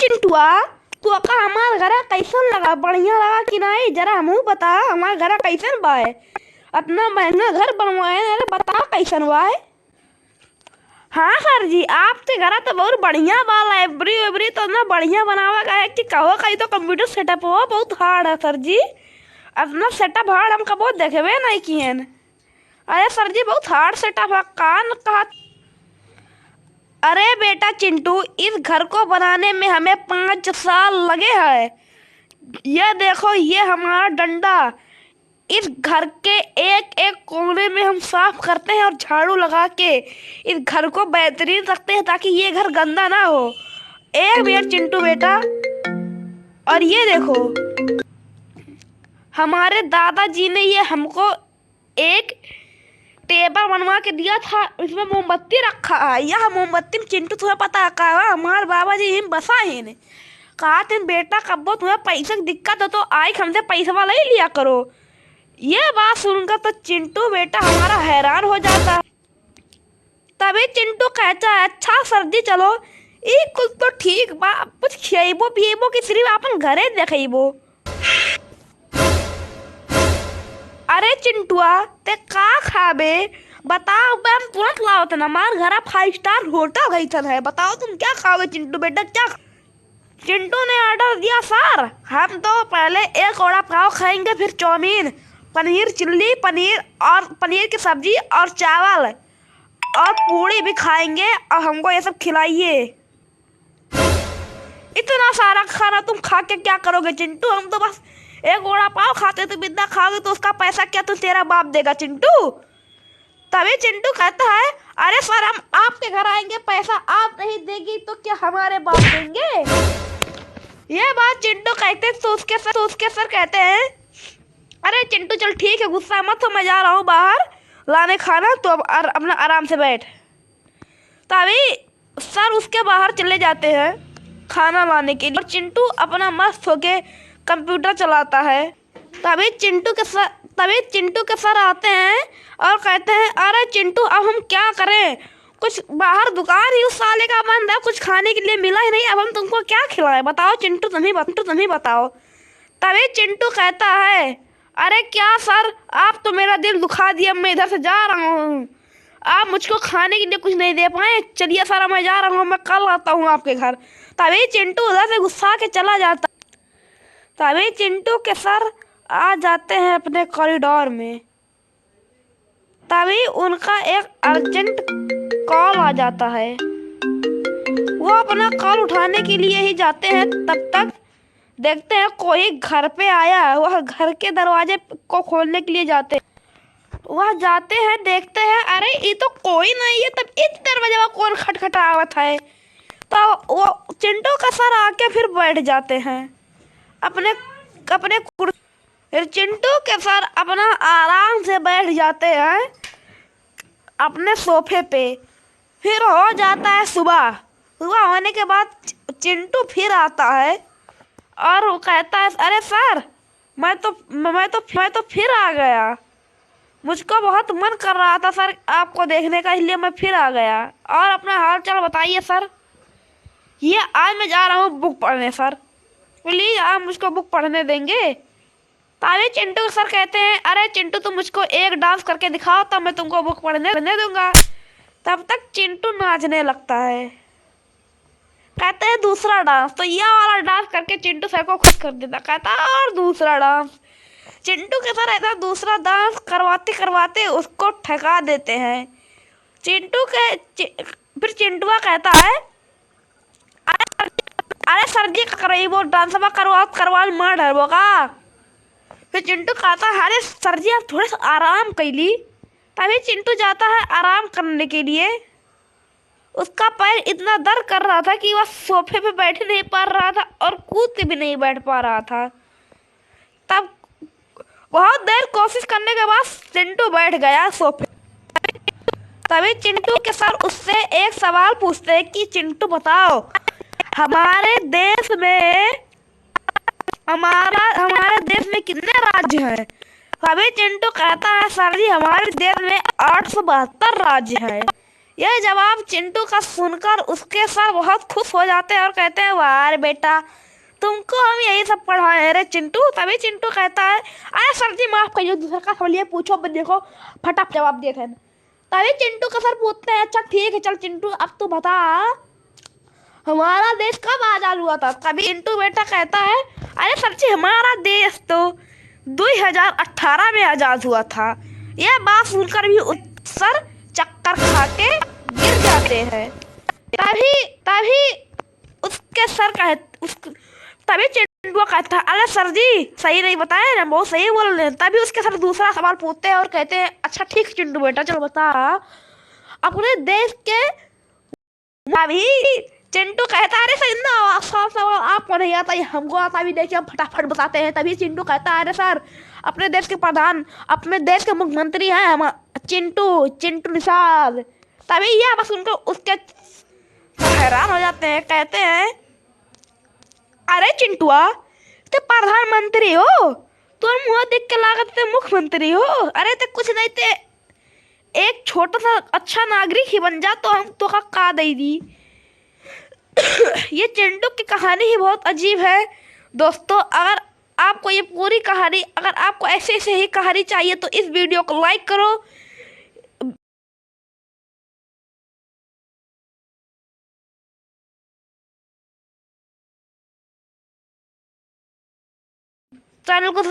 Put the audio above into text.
चिंटुआ, तू का हमार घर कैसन लगा? बढ़िया लगा कि नहीं? जरा हमहू बता, हमार घर कैसन बा? अपना महंगा घर बनवाए, अरे बता कैसन बा? हाँ सर जी, आपके घर तो बहुत बढ़िया बा। लाइब्रेरी वाइब्रेरी तो ना बढ़िया बनावा गया है कि कहो कहीं तो कंप्यूटर सेटअप हो बहुत हार्ड है सर जी। अपना सेटअप हार्ड हम कबो देखबे नहीं किए। अरे सर जी बहुत हार्ड सेटअप है। कान कहा? अरे बेटा चिंटू, इस घर को बनाने में हमें 5 साल लगे हैं। ये देखो, ये हमारा डंडा। इस घर के एक एक कोने में हम साफ करते हैं और झाड़ू लगा के इस घर को बेहतरीन रखते हैं ताकि ये घर गंदा ना हो। एक मिनट चिंटू बेटा, और ये देखो, हमारे दादाजी ने ये हमको एक टेबल बनवा के दिया था, इसमें मोमबत्ती रखा है। यह मोमबत्ती चिंटू तुम्हें पता है का? हमारे बाबा जी हिम बसा है ने कहा थे बेटा कब्बो तुम्हें पैसे की दिक्कत हो तो आई हमसे पैसा वाला ही लिया करो। ये बात सुनकर तो चिंटू बेटा हमारा हैरान हो जाता। तभी चिंटू कहता है अच्छा सर्दी चलो ई कुछ तो ठीक बा, कुछ खिएबो पिएबो कि सिर्फ अपन घरे देखेबो। अरे चिंटुआ ते का खाबे बताओ? हम तुरंत लाओ तना, हमारे घर 5 स्टार होटल गई है। बताओ तुम क्या खाओगे चिंटू बेटा? क्या? चिंटू ने ऑर्डर दिया सर, हम तो पहले एक वड़ा पाव खाएंगे, फिर चाउमीन, पनीर चिल्ली, पनीर और पनीर की सब्जी और चावल और पूड़ी भी खाएंगे और हमको ये सब खिलाइए। इतना सारा खाना तुम खा के क्या करोगे चिंटू? हम तो बस एक वड़ा पाव खाते, तो बिद्दा खाओगे तो उसका पैसा क्या तो तेरा बाप देगा चिंटू। तभी चिंटू कहता है अरे सर हम आपके घर आएंगे, पैसा आप नहीं देगी तो क्या हमारे बाप देंगे? ये बात चिंटू कहते तो उसके सर कहते हैं अरे चिंटू चल ठीक है, गुस्सा मत हो, मैं जा रहा हूँ बाहर लाने खाना, तो अब अपना आराम से बैठ। तभी सर उसके बाहर चले जाते हैं खाना लाने के लिए और चिंटू अपना मस्त होके कंप्यूटर चलाता है। तभी चिंटू के सर आते हैं और कहते हैं अरे चिंटू अब हम क्या करें? कुछ बाहर दुकान ही उस साले का बंद है, कुछ खाने के लिए मिला ही नहीं, अब हम तुमको क्या खिलाएं? बताओ चिंटू, तुम ही बताओ। तभी चिंटू कहता है अरे क्या सर, आप तो मेरा दिल दुखा दिया, मैं इधर से जा रहा हूँ, आप मुझको खाने के लिए कुछ नहीं दे पाए, चलिए सर मैं जा रहा हूँ, मैं कल आता हूँ आपके घर। तभी चिंटू उधर से गुस्सा के चला जाता। तभी चिंटू के सर आ जाते हैं अपने कॉरिडोर में। तभी उनका एक अर्जेंट कॉल आ जाता है। वो अपना कॉल उठाने के लिए ही जाते हैं, तब तक देखते हैं कोई घर पे आया है। वह घर के दरवाजे को खोलने के लिए जाते हैं। वह जाते हैं, देखते हैं अरे ये तो कोई नहीं है। तब इस दरवाजे में कौन खटखटावत है? तो वो चिंटू का सर आके फिर बैठ जाते हैं अपने फिर चिंटू के सर अपना आराम से बैठ जाते हैं अपने सोफे पे। फिर हो जाता है सुबह। सुबह होने के बाद चिंटू फिर आता है और वो कहता है अरे सर मैं तो फिर आ गया, मुझको बहुत मन कर रहा था सर आपको देखने का, इसलिए मैं फिर आ गया। और अपना हाल चाल बताइए सर। ये आज मैं जा रहा हूँ बुक पढ़ने सर, प्लीज़ आप मुझको बुक पढ़ने देंगे? तभी चिंटू सर कहते हैं अरे चिंटू तुम मुझको एक डांस करके दिखाओ तब मैं तुमको बुक पढ़ने दूंगा। तब तक चिंटू नाचने लगता है। कहते हैं दूसरा डांस, तो यह वाला डांस करके चिंटू सर को खुश कर देता। कहता है और दूसरा डांस। चिंटू के सर ऐसा दूसरा डांस करवाते करवाते उसको ठगा देते हैं। फिर चिंटुआ कहता है अरे सर जी करी वो डांस करवा मार डरबो का? फिर चिंटू कहता है अरे सर जी आप थोड़ा सा आराम कर ली। तभी चिंटू जाता है आराम करने के लिए। उसका पैर इतना दर्द कर रहा था कि वह सोफे पे बैठ नहीं पा रहा था और कूद के भी नहीं बैठ पा रहा था। तब बहुत देर कोशिश करने के बाद चिंटू बैठ गया सोफे। तभी चिंटू के सर उससे एक सवाल पूछते हैं कि चिंटू बताओ हमारे देश में कितने राज्य हैं? तभी चिंटू कहता है सर जी हमारे देश में 872 राज्य हैं। यह जवाब चिंटू का सुनकर उसके सर बहुत खुश हो जाते हैं और कहते हैं, वाह रे बेटा, तुमको हम यही सब पढ़ाए हैं रे चिंटू। तभी चिंटू कहता है, अरे सर जी माफ करिए, दूसरा का सवाल पूछो, देखो फटाफट जवाब दिए थे। तभी चिंटू का सर पूछते हैं, अच्छा ठीक है, चल चिंटू अब तू बता हमारा देश कब आजाद हुआ था। तभी चिंटू बेटा कहता है, अरे सर जी हमारा देश तो 2018 में आजाद हुआ था। यह बात सुनकर भी सर चक्कर खा के गिर जाते हैं। तभी तभी उसके सर तभी चिंटू कहता है, अरे सर जी सही नहीं बताया ना, बहुत सही बोल रहे हैं। तभी उसके सर दूसरा सवाल पूछते हैं और कहते हैं, अच्छा ठीक चिंटू बेटा, चलो बता अपने देश के। अभी चिंटू कहता है, अरे सर इतना सवाल आपको नहीं आता, ये हमको आता भी, देखिए हम फटाफट बताते हैं। तभी चिंटू कहता है, अरे सर अपने देश के प्रधान, अपने देश के मुख्यमंत्री हैं हम, चिंटू चिंटू निषाद। तभी यह बस उनको उसके हैरान हो जाते हैं, कहते हैं, अरे चिंटुआ तो प्रधानमंत्री हो, तुम मुँह देख के लागत थे मुख्यमंत्री हो। अरे तो कुछ नहीं थे, एक छोटा सा अच्छा नागरिक ही बन जा तो हम तो का दे दी। ये चिंटू की कहानी ही बहुत अजीब है दोस्तों। अगर आपको ये पूरी कहानी, अगर आपको ऐसे ऐसे ही कहानी चाहिए तो इस वीडियो को लाइक करो, चैनल को